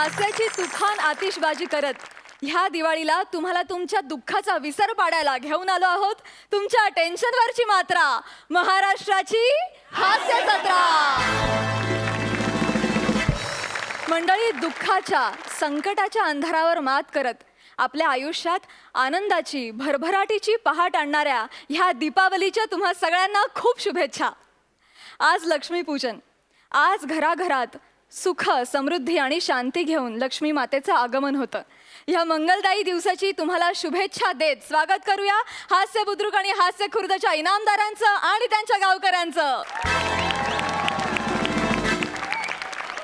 हास्याची तुफान आतिषबाजी करत ह्या दिवाळीला तुम्हाला तुमच्या दुःखाचा विसर पाडायला घेऊन आलो आहोत. तुमच्या टेन्शनवरची मात्रा, महाराष्ट्राची हास्य जत्रा. मंडळी, दुःखाच्या संकटाच्या अंधारावर मात करत आपल्या आयुष्यात आनंदाची भरभराटीची पहाट आणणाऱ्या ह्या दीपावलीच्या तुम्हा सगळ्यांना खूप शुभेच्छा. आज लक्ष्मीपूजन. आज घराघरात सुख, समृद्धी आणि शांती घेऊन लक्ष्मी मातेचं आगमन होतं. ह्या मंगलदायी दिवसाची तुम्हाला शुभेच्छा देत स्वागत करूया हास्य बुद्रुक आणि हास्य खुर्दच्या इनामदारांचं आणि त्यांच्या गावकऱ्यांचं.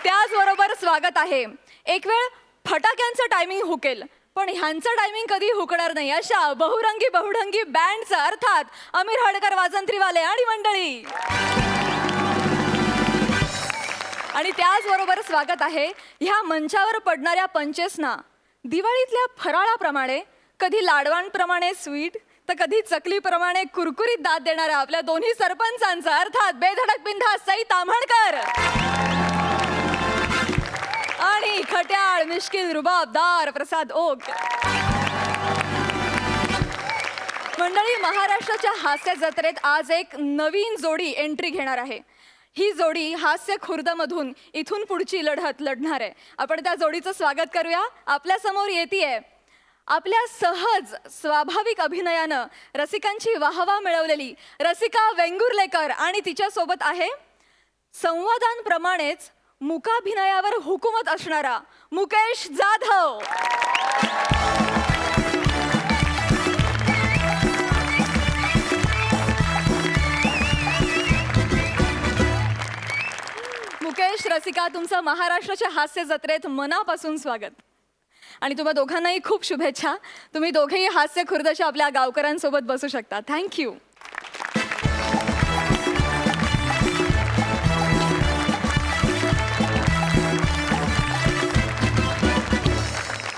त्याचबरोबर स्वागत आहे. एक वेळ फटाक्यांचं टायमिंग हुकेल, पण ह्यांचं टायमिंग कधी हुकणार नाही अशा बहुरंगी बहुढंगी बँडचं, अर्थात अमीर हडकर वाजंत्रीवाले आणि मंडळी. आणि त्याचबरोबर स्वागत आहे ह्या मंचावर पडणाऱ्या पंचेसना. दिवाळीतल्या फराळाप्रमाणे, कधी लाडवांप्रमाणे स्वीट तर कधी चकलीप्रमाणे कुरकुरीत दाद देणाऱ्या आपल्या दोन्ही सरपंचांचं, अर्थात बेधडक बिनधास्त सई ताम्हणकर आणि खट्याळ मिश्किल रुबाबदार प्रसाद ओक. मंडळी, महाराष्ट्राच्या हास्य जत्रेत आज एक नवीन जोडी एंट्री घेणार आहे. ही जोडी हास्य खुर्दमधून इथून पुढची लढत लढणार आहे. आपण त्या जोडीचं स्वागत करूया. आपल्या समोर येतीये आपल्या सहज स्वाभाविक अभिनयानं रसिकांची वाहवा मिळवलेली रसिका वेंगुर्लेकर आणि तिच्यासोबत आहे संवादांप्रमाणेच मुकाभिनयावर हुकूमत असणारा मुकेश जाधव. मुकेश, रसिका, तुमचं महाराष्ट्राच्या हास्य जत्रेत मनापासून स्वागत. आणि तुम्हा दोघांनाही खूप शुभेच्छा. तुम्ही दोघेही हास्य खुर्दच्या आपल्या गावकऱ्यांसोबत बसू शकता. थँक्यू.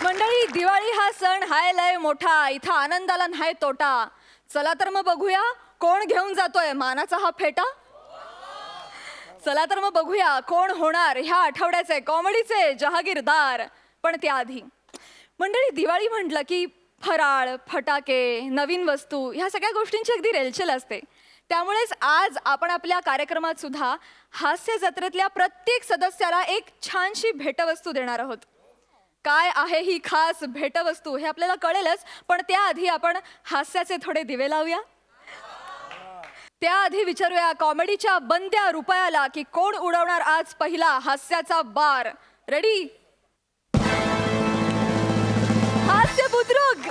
मंडळी, दिवाळी हा सण हाय लय मोठा, इथं आनंदाला नाही तोटा. चला तर मग बघूया कोण घेऊन जातोय मानाचा हा फेटा. चला तर मग बघूया कोण होणार ह्या आठवड्याचे कॉमेडीचे जहागीरदार. पण त्याआधी मंडळी, दिवाळी म्हटलं की फराळ, फटाके, नवीन वस्तू ह्या सगळ्या गोष्टींची अगदी रेलचेल असते. त्यामुळेच आज आपण आपल्या कार्यक्रमात सुद्धा हास्य जत्रेतल्या प्रत्येक सदस्याला एक छानशी भेटवस्तू देणार आहोत. काय आहे ही खास भेटवस्तू हे आपल्याला कळेलच, पण त्याआधी आपण हास्याचे थोडे दिवे लावूया. त्याआधी विचारूया कॉमेडीच्या बंद्या रुपयाला की कोण उडवणार आज पहिला हास्याचा बार. रेडी? हास्य बुद्रुक.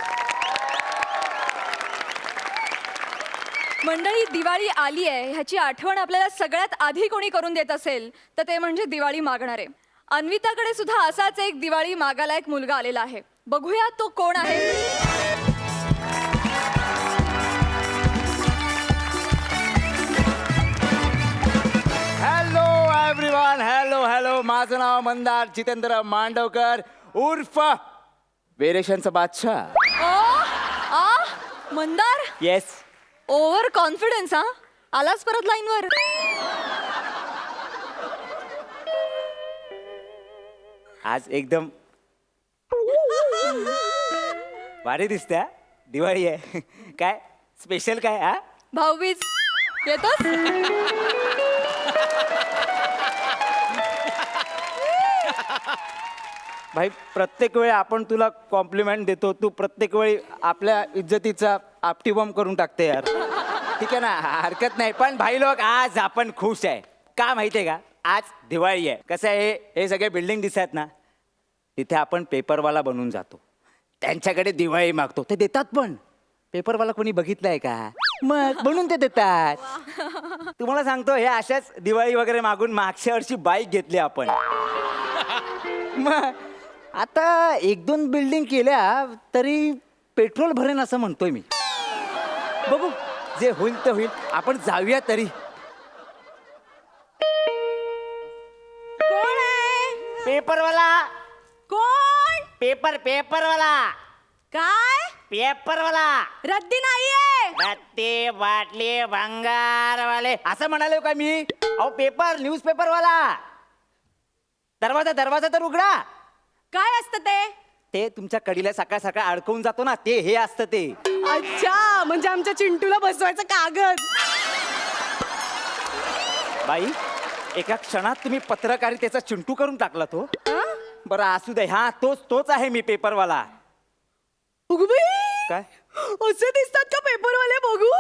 मंडळी, दिवाळी आली आहे ह्याची आठवण आपल्याला सगळ्यात आधी कोणी करून देत असेल तर ते म्हणजे दिवाळी मागणारे. अन्विताकडे सुद्धा असाच एक दिवाळी मागायला एक मुलगा आलेला आहे. बघूया तो कोण आहे. Everyone, hello hello. माझं नाव मंदार जितेंद्र मांडवकर उर्फ वेरेशनचा बादशाह. मंदार, येस. Over confidence. हा, आलास परत लाईनवर. आज एकदम भारी दिसते हा. दिवाळी आहे. काय स्पेशल काय? हा, भाऊबीज येतोस? भाई, प्रत्येक वेळी आपण तुला कॉम्प्लिमेंट देतो, तू प्रत्येक वेळी आपल्या इज्जतीचा आपटीबॉम्ब करून टाकते यार. ठीक आहे ना, हरकत नाही. पण भाई लोक, आज आपण खुश आहे. का माहिती आहे का? आज दिवाळी आहे. कसं आहे, हे सगळे बिल्डिंग दिसतात ना, तिथे आपण पेपरवाला बनून जातो, त्यांच्याकडे दिवाळी मागतो, ते देतात. पण पेपरवाला कोणी बघितलंय का? मग म्हणून ते देतात. तुम्हाला सांगतो, हे अशाच दिवाळी वगैरे मागून मागच्या वर्षी बाईक घेतली आपण. मग आता एक दोन बिल्डिंग केल्या तरी पेट्रोल भरेन असं म्हणतोय मी. बघू, जे होईल ते होईल. आपण जाऊया तरी. कोण आहे? पेपरवाला. कोण? पेपरवाला. काय? पेपरवाला. रद्दी नाहीये. रत्ते बाटली भंगारवाले असं म्हणाले का मी? अहो, पेपर, न्यूजपेपरवाला. दरवाजा तर उघडा. काय असतं ते? ते तुमच्या कडीला सकाळ सकाळ अडकवून जातो ना, ते हे असतं ते. अच्छा, म्हणजे आमच्या चिंटूला बसवायचं कागद. बाई, एका क्षणात तुम्ही पत्रकारितेचा चिंटू करून टाकला तो. हं? बरं असू दे, हा तोच आहे मी पेपरवाला. अगं बाई, काय असे दिसतात का पेपरवाले? बघू.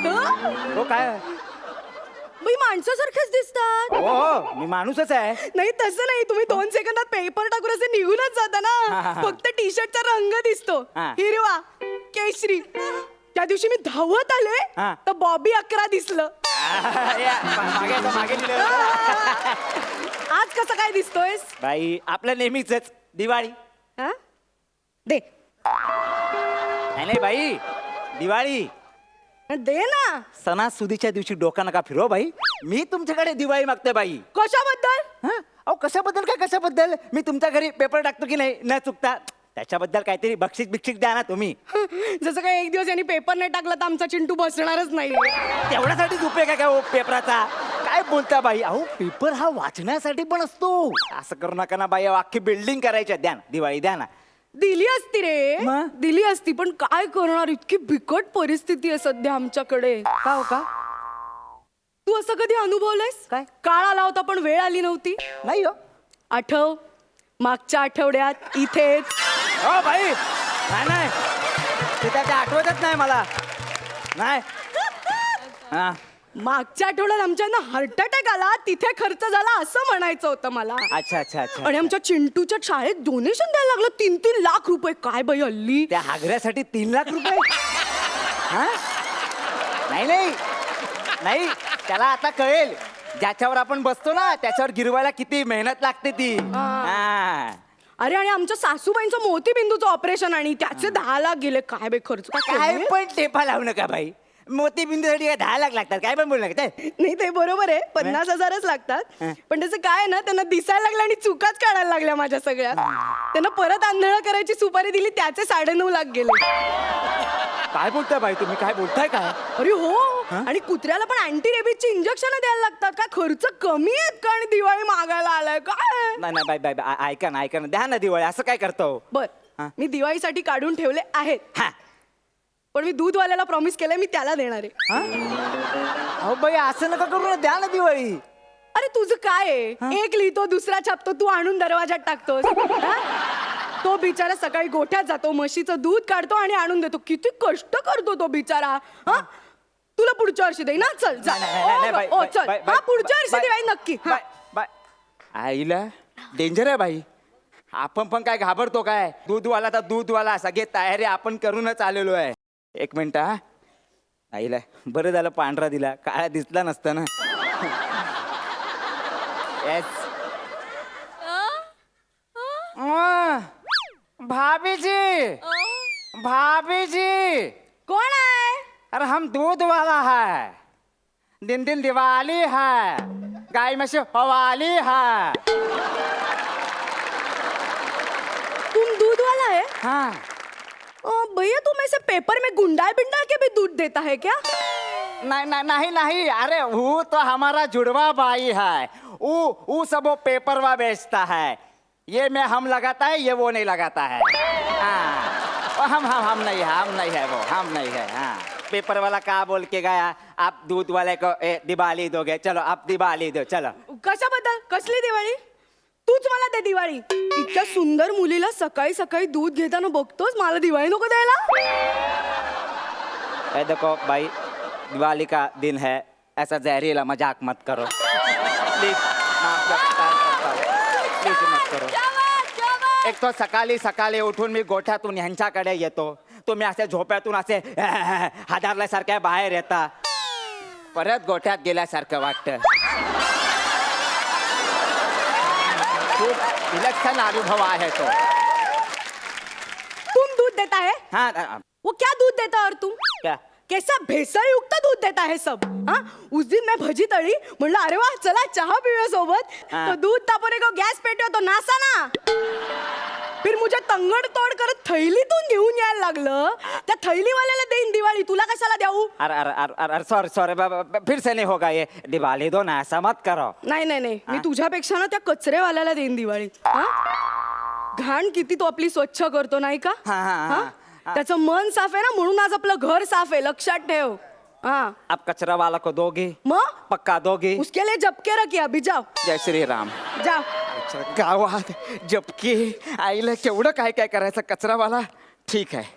हं? हो काय बाई, माणसासारखेच दिसतात. हो हो, मी माणूसच आहे. नाही तसं नाही, तुम्ही 2 सेकंदात पेपर टाकून असे निघूनच जाता हा, ना. हा. फक्त टी शर्टचा रंग दिसतो, हा. हिरवा केशरी. त्या दिवशी मी धावत आले हा. तर बॉबी 11 दिसलं. मागे लिहिलेलं. आज कसं काय दिसतोयस? बाई आपलं नेहमीच दिवाळी. हा? दे नाही बाई, दिवाळी. दे ना. सणासुदीच्या दिवशी डोका नका फिरव बाई. मी तुमच्याकडे दिवाळी मागते बाई. कशाबद्दल? हं? अहो कशाबद्दल काय कशाबद्दल? मी तुमच्या घरी पेपर टाकतो की नाही न चुकता, त्याच्याबद्दल काहीतरी बक्षीस बिक्षीस द्या ना तुम्ही. जसं काय एक दिवस यांनी पेपर नाही टाकला तर आमचा चिंटू बसणारच नाही. तेवढ्यासाठीच उपयोग आहे का हो पेपराचा? काय बोलता बाई? अहो पेपर हा वाचण्यासाठी पण असतो. असं करू नका ना बाई, अख्खी बिल्डिंग करायच्या. द्या ना दिवाळी, द्या ना. दिली असती रे, मग? दिली असती, पण काय करणार, इतकी बिकट परिस्थिती आहे सध्या आमच्याकडे. का हो का? तू असं कधी अनुभवलंयस? काय? काळ आला होता पण वेळ आली नव्हती. नाही हो. आठव, मागच्या आठवड्यात इथेच. हो बाई, नाही ते त्याच्या आठवतच नाही मला. नाही हा. मागच्या आठवड्यात आमच्या ना हार्ट अटॅक आला, तिथे खर्च झाला असं म्हणायचं होतं मला. अच्छा अच्छा अच्छा. आणि आमच्या चिंटूच्या शाळेत डोनेशन द्यायला लागलं 3-3 लाख रुपये. काय बाई हल्ली. त्या हागऱ्यासाठी 3 लाख रुपये? हा? नाही नाही, त्याला आता कळेल. ज्याच्यावर आपण बसतो ना त्याच्यावर गिरवायला किती मेहनत लागते ती. हा. अरे, आणि आमच्या सासूबाईंचं मोतीबिंदूचं ऑपरेशन आणि त्याचे 10 लाख गेले. काय बाई खर्च. काय पण टेपा लावू नका बाई. मोतीबिंदूसाठी काय 10 लाख लागतात? काय पण बोलू नका. नाही, ते बरोबर आहे, 50,000च लागतात. हं. पण त्याचं काय आहे ना, त्यांना दिसायला लागलं आणि चुकाच काढायला लागल्या माझ्या सगळ्या. त्यांना परत आंधळा करायची सुपारी दिली, त्याचे 9.5 लाख गेले. काय बोलताय बाई तुम्ही? काय बोलताय काय? अरे हो, आणि कुत्र्याला पण अँटी रेबीजची इंजेक्शन द्यायला लागतात. काय खर्च कमी आहेत का? आणि दिवाळी मागायला आलाय काय? नाही बाई बाई ऐका ना द्या ना दिवाळी. असं काय करतो? बर, हं. मी दिवाळीसाठी काढून ठेवले आहेत, हा. पण मी दूधवाल्याला प्रॉमिस केलंय मी त्याला देणार आहे. हा? अहो बाई असं नका करू ना, द्या ना दिवाळी. अरे तुझं काय आहे? एक लिहितो, दुसरा छापतो, तू आणून दरवाजात टाकतोस. हा? तो बिचारा सकाळी गोठ्यात जातो, म्हशीचं दूध काढतो आणि आणून देतो. किती कष्ट करतो तो बिचारा. हा? तुला पुढच्या वर्षी देईन ना. चल जा. नाही, बाई, ओ, बाई, चल. बाई, हा, पुढच्या बाई, वर्षी देईन नक्की. हा. बाई, बाई. आईला डेंजर आहे बाई. आपण पण काय घाबरतो काय? दूधवाला तर दूधवाला, सगळे तयारी आपण करूनच आलेलो आहे. 1 मिनिट हा. आईला बरं झालं पांढरा दिला, काळा दिसला नसता ना. येस. भाभीजी, भाभीजी. कोण आहे? अरे हम दूध वाला है, दिन दिन दिवाली है, गाय में से हवाली है. तुम दूध वाला है? हाँ. भैया, तुम ऐसे पेपर में गुंडाल बिंडाल के भी दूध देता है क्या? नहीं नहीं, अरे वो तो हमारा जुड़वा भाई है. वो सब वो पेपरवा बेचता है. ये में हम लगाता है, ये वो नहीं लगाता है. हाँ. हम नहीं है वो, हम नहीं है. हाँ. पेपर वाला का बोल के गया, आप दूध वाले को दिवाली दोगे. चलो आप दिवाली दो. चलो. कशाबद्दल? कसली दिवाळी? तूच मला दे दिवाळी. इतक्या सुंदर मुलीला सकाळी सकाळी दूध घेताना बघतोस, मला दिवाळी नको द्यायला? देखो भाई, दिवाली का दिन है, ऐसा जहरीला मजाक मत करो प्लीज. प्लीज मत करो. एक तो सकाळी सकाळी उठून मी गोठ्यातून ह्यांच्याकडे येतो, तुम्ही असे झोप्यातून असे हादरल्यासारख्या बाहेर येता, परत गोठ्यात गेल्यासारखं वाटतं. खूप विलक्षण अनुभव आहे तो. तुम दूध देता है? हाँ. वो क्या दूध देता और तुम? क्या? कैसा भेसळ युक्त दूध देता है सब. हाँ? उस दिन मैं भजी तळी, म्हणलं अरे वा, चला चहा पिऊया सोबत. हाँ. तो दूध तापवने को गॅस पेटो तो नासा ना. फिर मुझे तंगड तोड करत थैलीतून घेऊन यायला लागलं. त्या थैलीवाल्याला देईन दिवाळी, तुला कशाला देऊ? अरे सॉरी बाबा, फिर से नहीं होगा ये. दिवाली दो ना, ऐसा मत करो. नाही, मी तुझ्यापेक्षा ना त्या कचरेवाल्याला देईन दिवाळी. हा? घाण किती तो आपली स्वच्छ करतो नाही का हा, हा, हा, हा? त्याचं मन साफ आहे ना म्हणून आज आपलं घर साफ आहे लक्षात ठेव हाँ आप कचरा वाला को दोगे मग पक्का दोगे उसके लिए झपके रखी अभी जाओ जय श्री राम जाओ अच्छा, गावात जपकी आईला केवढं काय काय करायचं कचरावाला ठीक आहे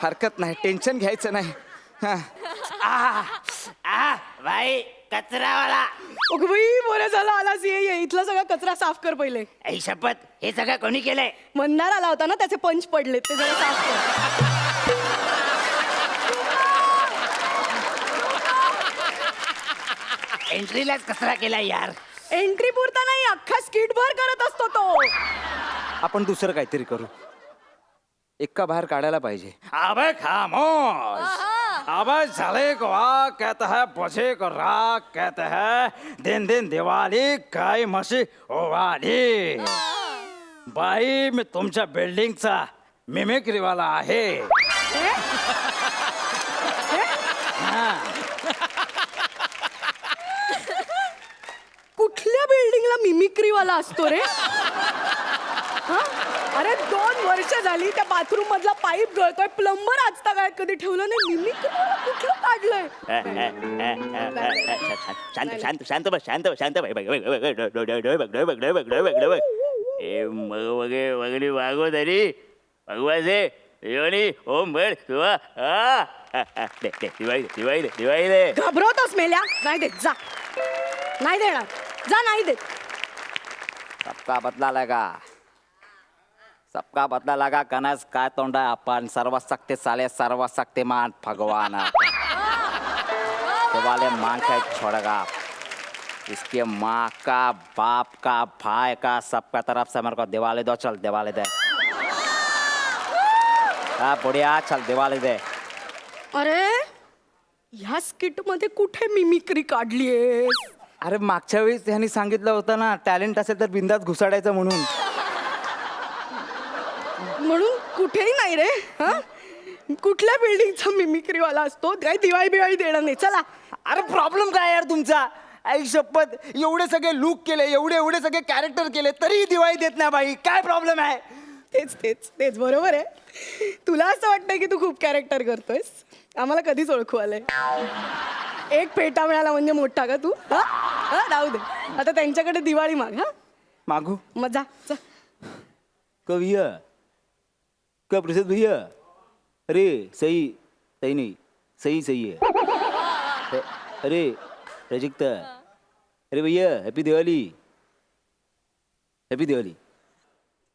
हरकत नाही टेन्शन घ्यायचं नाही भाई कचरावाला ओके बाई बरं झालं आलास ये इथला सगळा कचरा साफ कर पहिले आई शपथ हे सगळं कोणी केलंय मंदार आला होता ना त्याचे पंच पडले ते जरा साफ कर एंट्रीलाच कचरा केलाय यार एंट्री पुरता नाही अख्खा स्किट भर करत असतो तो आपण दुसरं काहीतरी करू एका बाहेर काढायला पाहिजे अबे खामोश अबे झाले को आ कहता है बजे को राग कहते हैं दिन दिन दिवाळी काय मशी ओवाली बाई मी तुमच्या बिल्डिंगचा मिमिक्रीवाला आहे कुठल्या बिल्डिंगला मिमिक्री वाला असतो रे हा? अरे 2 वर्ष झाली त्या बाथरूम मधला पाईप गळतोय प्लंबर आजता काय कधी ठेवलं नाही मिमिक्री वाला कुठलं काढलंय शांत शांत शांत बस शांत बस शांत बघ ए मग वगे वगली वागो तरी भगवासे योनी ओम भर किंवा दिवाळी दे घाबरवतोस मेल्या नाही देत जा नाही देणार जा नाही देत सबका बदला लगा सबका बदला लगा कनस काय तोंडा आपण सर्व सकते साले सर्व शक्तिमान भगवान वाले मांग के छोड़ेगा इसके माँ का बाप का भाई का सबका तरफ से मेरे को दिवाली दो चल दिवाली दे बुढ़िया चल दिवाली दे अरे ह्या स्किट मध्ये कुठे मिमिक्री काढलीयेस अरे मागच्या वेळेस त्यांनी सांगितलं होतं ना टॅलेंट असेल तर बिंदात घुसाडायचं म्हणून म्हणून कुठेही नाही रे हा कुठल्या बिल्डिंगचा मिमिक्री वाला असतो काही दिवाळी बिवाळी देणार नाही चला अरे प्रॉब्लेम काय यार तुमचा आई शपथ एवढे सगळे लुक केले एवढे सगळे कॅरेक्टर केले तरी दिवाळी देत नाही बाई काय प्रॉब्लेम आहे तेच बरोबर आहे तुला असं वाटतंय की तू खूप कॅरेक्टर करतोयस आम्हाला कधीच ओळखू आलंय एक पेटा मिळाला म्हणजे मोठा का तू हा हा राहू दे आता त्यांच्याकडे दिवाळी माग हा मागू मजा कब भैया कब प्रसाद भैया अरे सही सही नहीं सही है अरे रजिकता अरे भैया हैप्पी दिवाली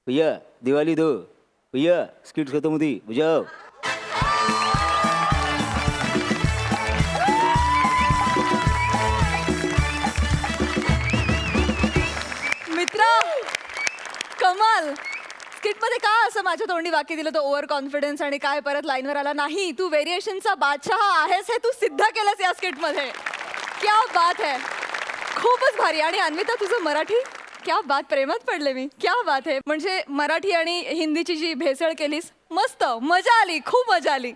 भैया दिवाली दो भैया स्किट खत्म होती बुझाओ मित्रा कमाल स्किट मध्ये का असं माझ्या तोंडी वाक्य दिलं तो ओव्हर कॉन्फिडन्स आणि काय परत लाईनवर आला नाही तू व्हेरिएशनचा बादशाह आहेस हे तू सिद्ध केलंस या स्किट मध्ये क्या बात है खूपच भारी आणि अन्विता तुझं मराठी क्या बात प्रेमात पडले मी क्या बात है म्हणजे मराठी आणि हिंदीची जी भेसळ केलीस मस्त मजा आली खूप मजा आली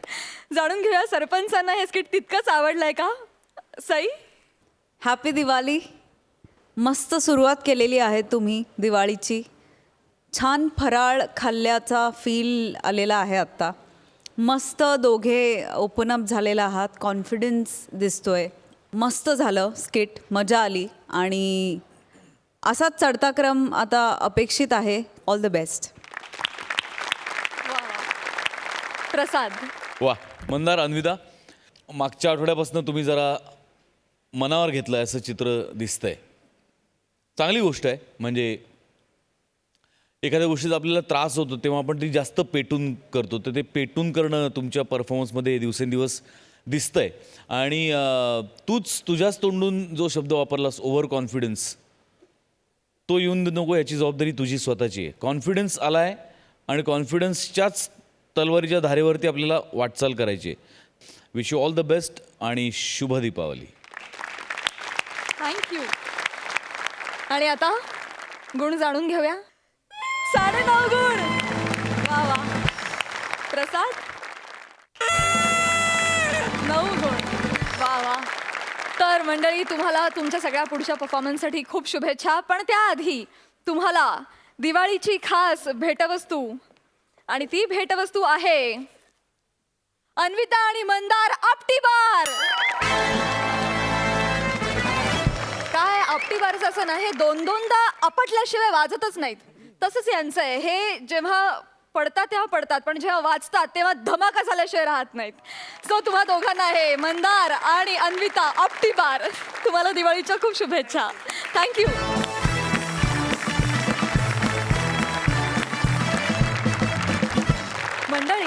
जाणून घेऊया सरपंचांना हे स्किट तितकंच आवडलंय का सई हॅपी दिवाळी मस्त सुरुवात केलेली आहे तुम्ही दिवाळीची छान फराळ खाल्ल्याचा फील आलेला आहे आत्ता मस्त दोघे ओपन अप झालेला आहात कॉन्फिडन्स दिसतोय मस्त झालं स्किट मजा आली आणि असाच चढता क्रम आता अपेक्षित आहे ऑल द बेस्ट प्रसाद वा मंदार अन्विता मागच्या आठवड्यापासून तुम्ही जरा मनावर घेतलं असं चित्र दिसतंय चांगली गोष्ट आहे म्हणजे एखाद्या गोष्टीचा आपल्याला त्रास होतो तेव्हा आपण ती जास्त पेटून करतो तर ते पेटून करणं तुमच्या परफॉर्मन्समध्ये दिवसेंदिवस दिसतंय आणि तूच तुझ्याच तोंडून जो शब्द वापरलास ओव्हर कॉन्फिडन्स तो येऊन नको याची जबाबदारी तुझी स्वतःची आहे कॉन्फिडन्स आला आहे आणि कॉन्फिडन्सच्याच तलवारीच्या धारेवरती आपल्याला वाटचाल करायची आहे wish you all the best आणि शुभ दीपावली थँक्यू आणि आता गुण जाणून घेऊया 9.5 गुण वा वा प्रसाद 9 गुण वा वा तर मंडळी तुम्हाला तुमच्या सगळ्या पुढच्या परफॉर्मन्ससाठी खूप शुभेच्छा पण त्याआधी तुम्हाला दिवाळीची खास भेटवस्तू आणि ती भेटवस्तू आहे अन्विता आणि मंदार आपटी बार. काय आपटी बारचं असं ना, हे दोनदा आपटल्याशिवाय वाजतच नाहीत. तसंच यांचं आहे, हे जेव्हा पडतात तेव्हा पडतात, पण जेव्हा वाजतात तेव्हा धमाका झाल्याशिवाय राहत नाहीत. सो तुम्हा दोघांना आहे मंदार आणि अन्विता आपटी बार. तुम्हाला दिवाळीच्या खूप शुभेच्छा. थँक्यू. मंडळी,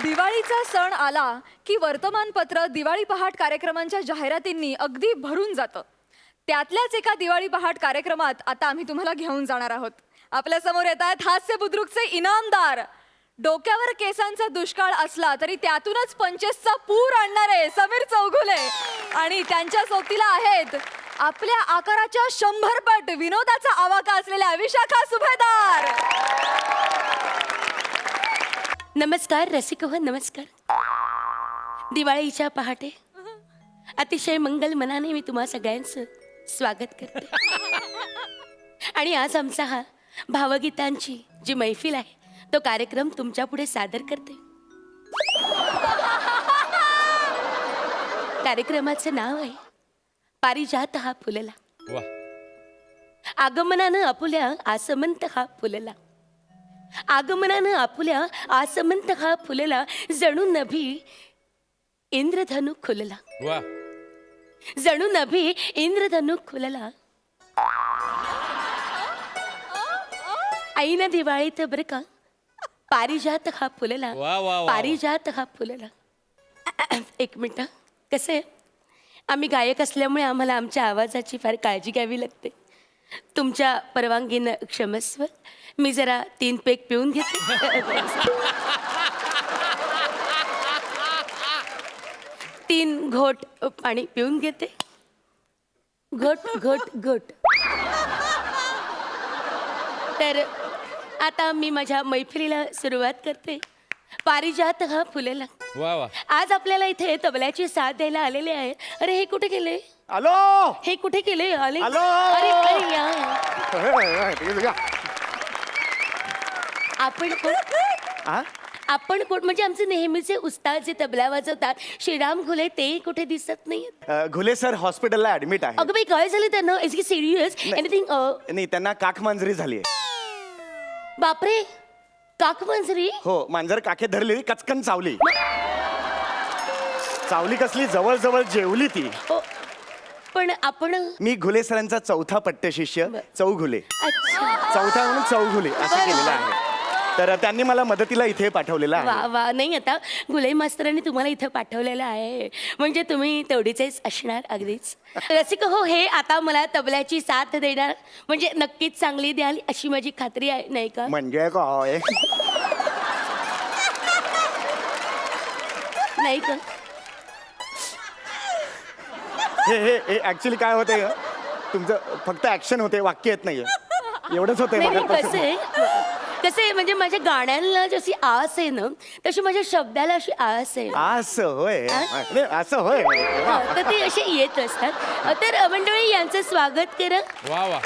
दिवाळीचा सण आला की वर्तमानपत्र दिवाळी पहाट कार्यक्रमांच्या जाहिरातींनी अगदी भरून जातं. त्यातल्याच एका दिवाळी पहाट कार्यक्रमात आता आम्ही तुम्हाला घेऊन जाणार आहोत. आपल्या समोर येत आहेत हास्य बुद्रुकचे इनामदार. डोक्यावर केसांचा दुष्काळ असला तरी त्यातूनच 25चा पूर आणणारे समीर चौघुले आणि त्यांच्या सोबतीला आहेत आपल्या आकाराच्या 100 पट विनोदाचा आवाका असलेल्या विशाखा सुभेदार. नमस्कार रसिक हो, नमस्कार. दिवाळीच्या पहाटे अतिशय मंगल मनाने मी तुम्हा सगळ्यांचं स्वागत करते. आणि आज आमचा हा भावगीतांची जी मैफिल आहे तो कार्यक्रम तुमच्या पुढे सादर करते. कार्यक्रमाचं नाव आहे पारिजात हा फुलला. वा. आगमनानं आपुल्या आसमंत हा फुलला. आगमनानं आपुल्या आसमंत हा फुलला. जणू नभी इंद्रधनु खुलला. वा. जणू नभी इंद्रधनु खुलला. ऐन दिवाळीत बरं का पारिजात हा फुलला. वा, वा, वा. पारिजात हा फुलला. एक मिनिट, कसं आहे, आम्ही गायक असल्यामुळे आम्हाला आमच्या आवाजाची फार काळजी घ्यावी लागते. तुमच्या परवानगीनं क्षमस्व, मी जरा 3 पेग पिऊन घेते. 3 घोट पाणी पिऊन घेते. घोट घोट घोट. तर आता मी माझ्या मैफिलीला सुरुवात करते. पारिजात हा फुलला. वा वा. आज आपल्याला इथे तबल्याची साथ द्यायला आलेले आहे. अरे हे कुठे गेले? हॅलो. हे कुठे गेले? आले? हॅलो. अरे अरे या. आपण कोण? हा? आपण कोण? म्हणजे आमचे नेहमीचे उस्ताद जे तबला वाजवतात श्रीराम घुले, ते कुठे दिसत नाहीत. घुले सर हॉस्पिटलला ऍडमिट आहे. अगं बाई, काय झालं त्यांना? इज की सिरियस एनिथिंग? नाही, त्यांना काख मांजरी झाली आहे. बापरे, काक मांजरी? हो, मांजर काखेत धरलेली, कचकन चावली. चावली कसली, जवळ जवळ जेवली ती. हो, पण आपण मी घुले सरांचा चौथा पट्टशिष्य चौघुले. अच्छा. चौथा म्हणून चौघुले असं केलेलं आहे. तर त्यांनी मला मदतीला इथे पाठवलेलं वा आहे. वा. नाही, आता गुले मास्तरांनी तुम्हाला इथं पाठवलेलं आहे म्हणजे तुम्ही तेवढीचेच असणार अगदीच. रसिक हो, हे आता मला तबल्याची साथ देणार म्हणजे नक्कीच चांगली द्याल अशी माझी खात्री आहे, नाही का? म्हणजे काय? नाही का? हे ऍक्च्युली काय होते, तुमचं फक्त ऍक्शन होते, वाक्य येत नाहीये, एवढंच होतंय. नाही, मगापासून. कसं आहे म्हणजे माझ्या गाण्यांना जशी आस आहे ना तशी माझ्या शब्दाला अशी आस आहे. असं होय? हा? नाही, असं होय. तर ते असे येत असतात. तर मंडळी, यांचं स्वागत करा. वा वा.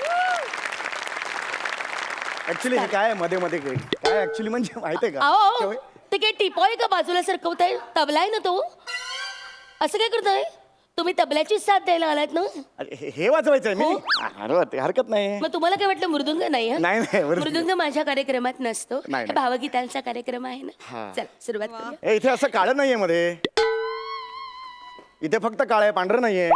ऍक्च्युली हे काय मध्ये मध्ये काय ऍक्च्युली म्हणजे माहितीये का? अहो, ते काय टिपॉय का बाजूला सरकवताय? तबला आहे ना तो. असं काय करताय तुम्ही? तबल्याची साथ द्यायला आलात ना? अरे, हे वाजवायचंय मी. हो. अरे, ते हरकत नाही. मग तुम्हाला काय वाटलं मृदुंग नाही? हं? नाही, नाही, मृदुंग. मृदुंग माझ्या कार्यक्रमात नसतो. नाही, नाही. भावगीतांचा कार्यक्रम आहे ना. हा. चल सुरुवात करूया. इथे असं काळं नाहीये मध्ये. इथे फक्त काळं आहे, पांढरं नाहीये.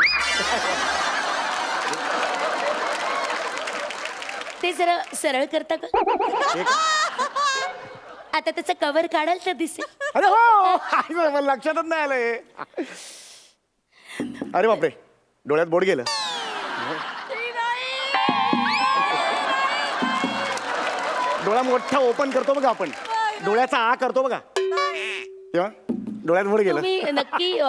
ते जरा सरळ करता का? आता त्याचं कव्हर काढाल तर दिसेल. अरे हो, मला लक्षातच नाही आलंय. अरे बापरे, डोळ्यात बोट गेलं. डोळा मोठा ओपन करतो बघा आपण, डोळ्याचा आ करतो बघा, तेव्हा डोळ्यात बोट गेलं. तुम्ही नक्की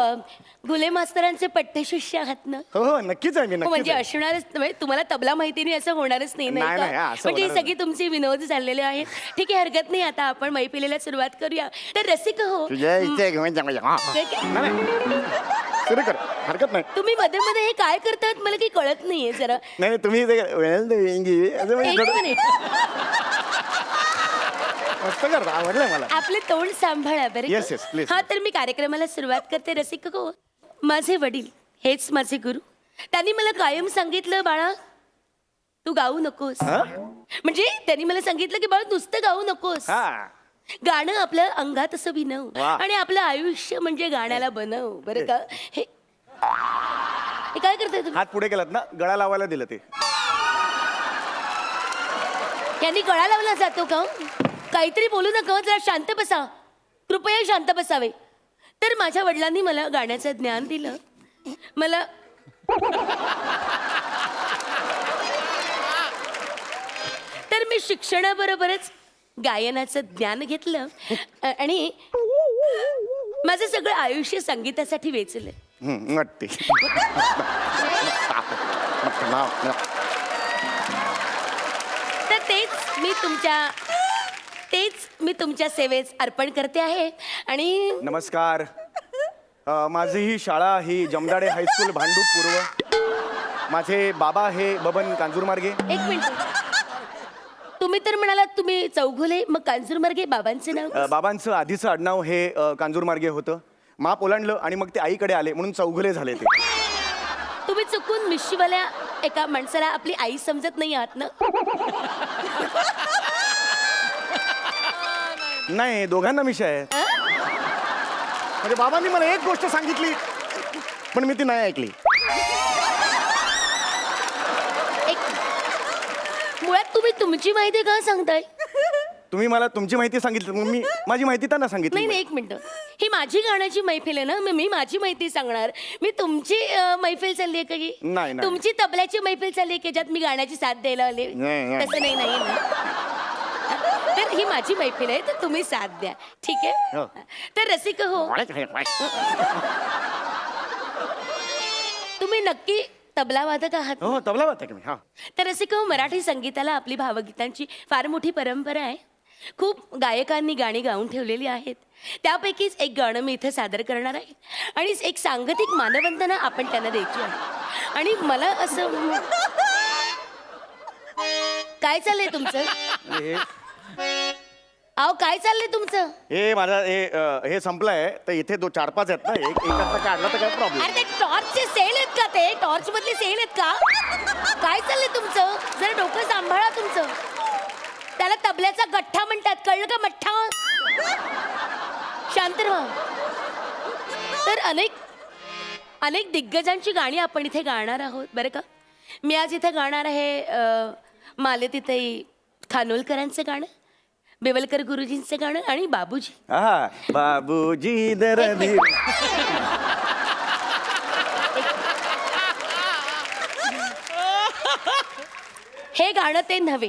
गुले मास्तरांचे पट्टशिष्य आहात ना? हो हो, नक्कीच आहे मी, हो, नक्कीच म्हणजे आहे. असणारच म्हणजे तुम्हाला तबला माहिती नाही असं होणारच नाही, नाही, नाही नाही, का? असं म्हणजे ही होणारच सगळी तुमची विनोद झालेले आहेत. ठीक आहे, हरकत नाही. आता आपण मैफिलीला सुरुवात करूया. तर रसिक हो, तुझ्या इथे घेऊन जा. काय काय? नाही, नाही. सुरू कर, हरकत नाही. तुम्ही मध्ये मध्ये हे काय करतात मला काही कळत नाहीये जरा. नाही तुम्ही ते well doing असं म्हणजे एक थोडं मिनिट, मस्त करता, आवडलंय मला. आपले तोंड सांभाळा बरं का? Yes, yes, please. हा तर मी कार्यक्रमाला सुरुवात करते. रसिक हो, माझे वडील हेच माझे गुरु. त्यांनी मला कायम सांगितलं, बाळा तू गाऊ नकोस. म्हणजे त्यांनी मला सांगितलं की बाळा नुसतं गाऊ नकोस, हा गाणं आपल्या अंगात असं भिनव वा. आणि आपलं आयुष्य म्हणजे गाण्याला बनव बरं का. हे हे काय करताय तुम्ही? हात पुढे केलात ना, गळा लावायला दिलं ते. यांनी गळा लावला जातो का? काहीतरी बोलू नका, जरा शांत बसा, कृपया शांत बसावे. तर माझ्या वडिलांनी मला गाण्याचं ज्ञान दिलं. मला तर मी शिक्षणाबरोबरच गायनाचं ज्ञान घेतलं आणि माझं सगळं आयुष्य संगीतासाठी वेचलं. वाटते. तर तेच मी तुमच्या सेवेस अर्पण करते आहे. आणि नमस्कार. माझी ही शाळा ही जमदाडे हायस्कूल भांडूप पूर्व. माझे बाबा हे बबन कांजूरमार्गे. एक मिनिट, तुम्ही तर म्हणालात तुम्ही चौघुले, मग कांजूरमार्गे बाबांचे नाव? बाबांचं आधीचं आडनाव हे कांजूरमार्गे होतं. माप ओलांडलं आणि मग ते आईकडे आले म्हणून चौघुले झाले ते. तुम्ही चुकून मिशीवाल्या एका माणसाला आपली आई समजत नाही आहात ना? नाही, दोघांना मिशा आहेत. म्हणजे बाबांनी मला एक गोष्ट सांगितली पण मी ती नाही ऐकली. मुळात तुम्ही तुमची माहिती का सांगताय? तुम्ही मला तुमची माहिती सांगितली, मग मी माझी माहिती त्यांना नाही सांगितली. नाही, एक मिनिट, ही माझी गाण्याची मैफिल आहे ना, मग मी माझी माहिती सांगणार. मी तुमची मैफिल चालली आहे का ही? नाही, नाही. तुमची तबल्याची मैफिल चालली आहे की ज्यात मी गाण्याची साथ द्यायला आले? नाही, नाही. तसं नाही नाही ना. तर ही माझी मैफिल आहे, तर तुम्ही साथ द्या, ठीक आहे? हो. तर रसिक हो, तुम्ही नक्की तबला वादक आहात? हो, तबला वाजता की मी. हा. तर रसिक हो, मराठी संगीताला आपली भावगीतांची फार मोठी परंपरा आहे. खूप गायकांनी गाणी गाऊन ठेवलेली आहेत. त्यापैकीच एक गाणं मी इथं सादर करणार आहे आणि एक सांगतिक मानवंदना आपण त्यांना द्यायची आहे. आणि मला असं काय चाललंय तुमचं? हे अहो काय चाललंय तुमचं? हे माझा हे संपलंय तर इथे 4-5 आहेत ना, एकाचा काढला तर काय प्रॉब्लेम. अरे ते टॉर्चचे सेल आहेत का? ते टॉर्च मधले सेल आहेत का? काय चाललंय तुमचं? जरा डोकं सांभाळा तुमचं. त्याला तबल्याचा गठ्ठा म्हणतात, कळलं का? मठ्ठा. शांत राहा. तर अनेक दिग्गजांची गाणी आपण इथे गाणार आहोत बरं का. मी आज इथे गाणार आहे मालतीताई खानोलकरांचं गाणं, बेवलकर गुरुजींचं गाणं आणि बाबूजी. हा, बाबूजी दरदी. हे गाणं ते नव्हे.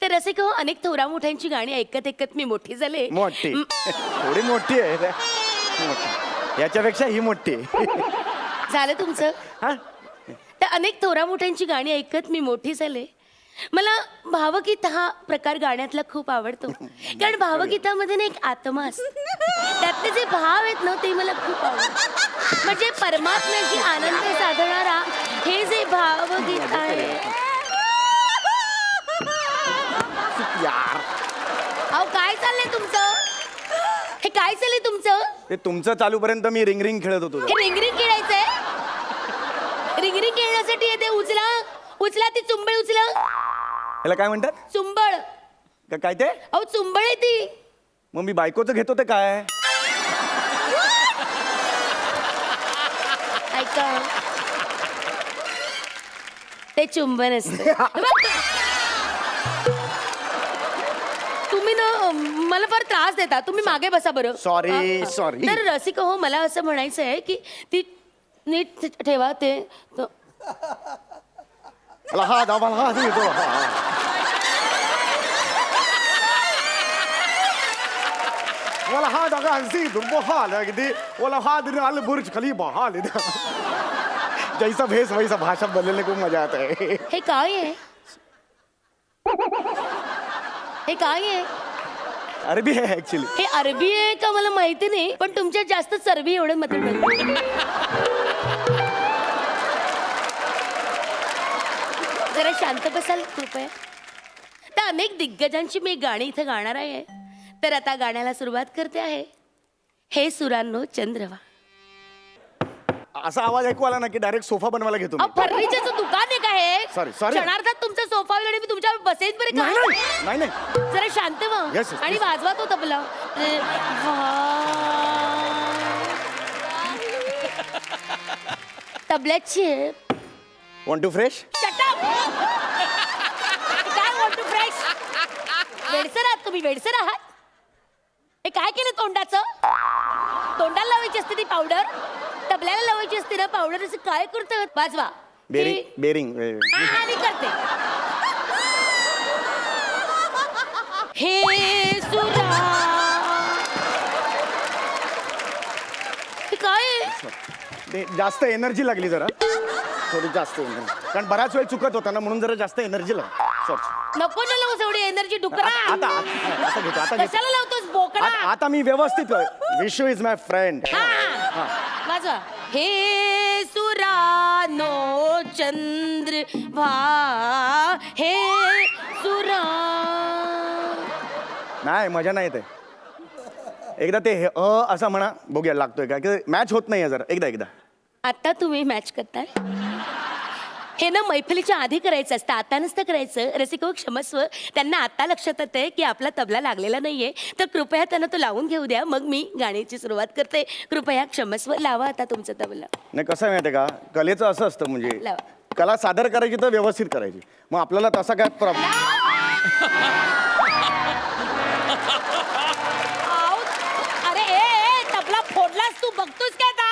तर असे हो, अनेक थोरा मोठ्यांची गाणी ऐकत ऐकत मी मोठी झाले. मोठी, थोडी मोठी आहे रे. मोठी. याच्यापेक्षा ही मोठी आहे. झालं तुमचं? हा? तर अनेक थोरा मोठ्यांची गाणी ऐकत मी मोठी झाले. मला भावगीत हा प्रकार गाण्यातला खूप आवडतो, कारण भावगीतामध्ये ना एक आत्मा असतो. त्यातले जे भाव आहेत ना ते मला खूप आवडतात. म्हणजे परमात्म्याची आनंद साधणारा हे जे भावगीत आहे. यार, अहो काय चाललंय तुमचं? हे काय चाललंय तुमचं? ते तुमचं चालूपर्यंत मी रिंग रिंग खेळत होतो. हे रिंगरिंग खेळायचंय? रिंगरिंग खेळण्यासाठी येते. उचला उचला ती चुंबळ उचला. याला काय म्हणतात? चुंबळ. काय ते? अहो चुंबळ आहे ती. मग मी बायकोचं घेतो ते काय? ऐका, ते चुंबन असतं. तुम्ही ना मला फार त्रास देता. तुम्ही मागे बसा बरं. Sorry, sorry. तर रसिक हो, मला असं म्हणायचं आहे की ती नीट ठेवा ते. मला हा दा, मला हा देतो. मला हा दगा हंसी दुर्बो हाल अगदी. मला हा दिन आल बुर्ज खलीफा हाल. जैसा भेस वैसा भाषा बोलने को मजा आता है. हे काय आहे? हे काय आहे? अरबी आहे ऍक्च्युली. हे अरबी आहे का मला माहिती नाही, पण तुमच्यात जास्त चरबी एवढं मात्र माहिती. जरा शांत बसाल कृपया. तर अनेक दिग्गजांची मी गाणी इथे गाणार आहे. तर आता गाण्याला सुरुवात करते आहे. हे सुरांनो चंद्रवा. असा आवाज ऐकू आला ना की डायरेक्ट सोफा बनवायला घेतो मी. फर्निचरचं दुकान आहे का हे? Sorry. क्षणार्धात तुमचा सोफा वगैरे मी तुमच्यावर बसेन बरे का? नाही नाही. जरा शांत व्हा. Yes, yes, आणि please. वाजवा तो तबला. तबल्याची आहे. Want to fresh. Shut up! काय want to fresh? वेडसर आहात तुम्ही, वेडसर आहात. हे काय केलं तोंडाचं? तोंडाला लावायची असते ती पावडर, तबल्याला लावायची असते ना पावडर. असं काय करतं? वाजवा. बेरिंग. हा, मी करते. हे सुरा. हे काय आहे? ते जास्त एनर्जी लागली जरा, थोडी जास्त एनर्जी, कारण बराच वेळ चुकत होता ना, म्हणून जरा जास्त एनर्जी लागली. सॉरी. नको ना लावूस एवढी एनर्जी डुकरा. आता घेतो, आता घेतो. कशाला लावतोस बोकडा? आता मी व्यवस्थित. Vishu is my friend. वाजवा. हे सुरानो चंद्र भा. हे सुरा. नाही, मजा नाही येते. एकदा ते असं म्हणा, बघूया लागतोय का, की मॅच होत नाहीये जरा. एकदा आता तुम्ही मॅच करताय. हे ना मैफिलीच्या आधी करायचं असतं, आता नसतं करायचं. रसिको क्षमस्व. त्यांना आता लक्षात येतंय की आपला तबला लागलेला नाहीये, तर कृपया त्यांना तो लावून घेऊ द्या, मग मी गाण्याची सुरुवात करते. कृपया क्षमस्व. लावा आता तुमचा तबला. नाही. कसं आहे माहितीये का, कलेचं असं असतं, म्हणजे लावा. कला सादर करायची तर व्यवस्थित करायची. मग आपल्याला तसा काय प्रॉब्लेम. अरे ए, तबला फोडलास तू, बघतोस काय आता?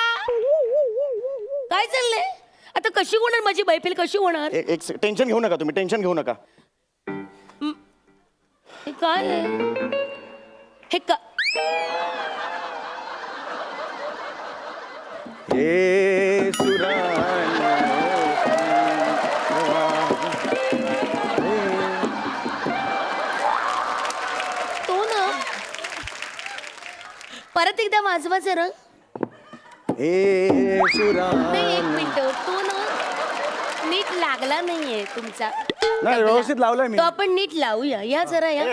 काय चाललंय आता? कशी होणार माझी मैफिल, कशी होणार? एक टेन्शन घेऊ नका तुम्ही, टेन्शन घेऊ नका. हे काय आहे? हे का? हे सुरानो. तो ना परत एकदा वाजवा जरा. हे नाही, एक सुरानो. मिनिट. तो ना नीट लागला नाहीये तुमचा. नाही, व्यवस्थित लावलंय मी. तो आपण नीट लावूया. या जरा या.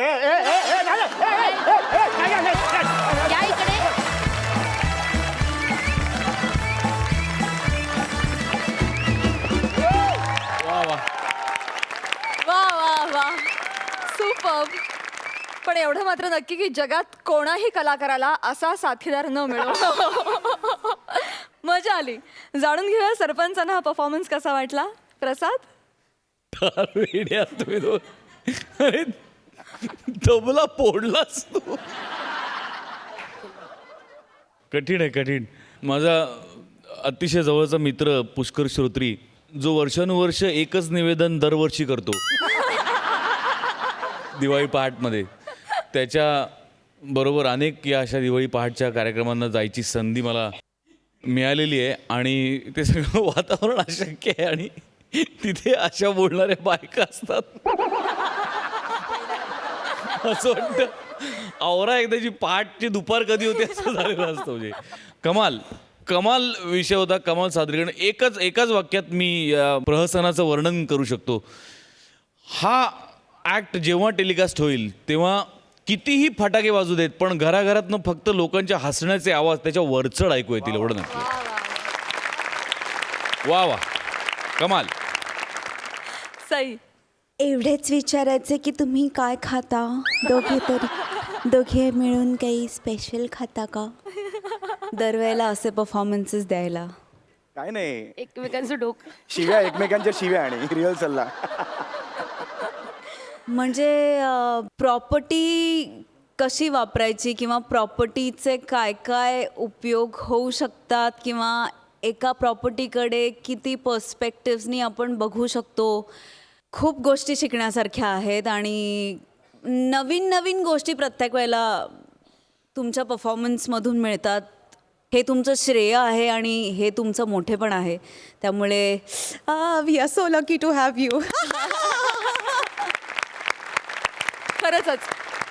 या इकडे. वा वा. वा वा वा, सुपर. पण एवढं मात्र नक्की की जगात कोणाही कलाकाराला असा साथीदार न मिळो. मजा आली. जाणून घेऊया सरपंचांना हा परफॉर्मन्स कसा वाटला. प्रसाद. वेड्या तुम्ही दोन. अरे तबला फोडलास तू. कठीण आहे, कठीण. माझा अतिशय जवळचा मित्र पुष्कर श्रोत्री, जो वर्षानुवर्ष एकच निवेदन दरवर्षी करतो दिवाळी पहाटमध्ये, त्याच्या बरोबर अनेक या अशा दिवाळी पहाटच्या कार्यक्रमांना जायची संधी मला मिळालेली आहे. आणि ते सगळं वातावरण अशक्य आहे, आणि तिथे अशा बोलणाऱ्या बायका असतात. असं वाटतं आवरा एकदाची पहाटची दुपार कधी होते असं झालेलं असतं. म्हणजे कमाल कमाल विषय होता, कमाल सादरीकरण. एकाच वाक्यात मी या प्रहसनाचं वर्णन करू शकतो. हा ॲक्ट जेव्हा टेलिकास्ट होईल तेव्हा कितीही फटाके वाजू देत, पण घराघरातनं फक्त लोकांच्या हसण्याचे आवाज त्याच्या वरचढ ऐकू येतील, एवढं नक्की. वा वा, कमाल. सई. एवढेच विचारायचे की तुम्ही काय खाता दोघे मिळून काही स्पेशल खाता का? दरवेळेला असे परफॉर्मन्सेस द्यायला. काय नाही, एकमेकांचं डोकं. शिव्या, एकमेकांच्या शिव्या आणि रिहर्सलला. म्हणजे प्रॉपर्टी कशी वापरायची किंवा प्रॉपर्टीचे काय काय उपयोग होऊ शकतात, किंवा एका प्रॉपर्टीकडे किती पर्स्पेक्टिव्हनी आपण बघू शकतो. खूप गोष्टी शिकण्यासारख्या आहेत आणि नवीन नवीन गोष्टी प्रत्येक वेळेला तुमच्या परफॉर्मन्समधून मिळतात. हे तुमचं श्रेय आहे आणि हे तुमचं मोठेपण आहे. त्यामुळे we are so lucky to have you. खरंच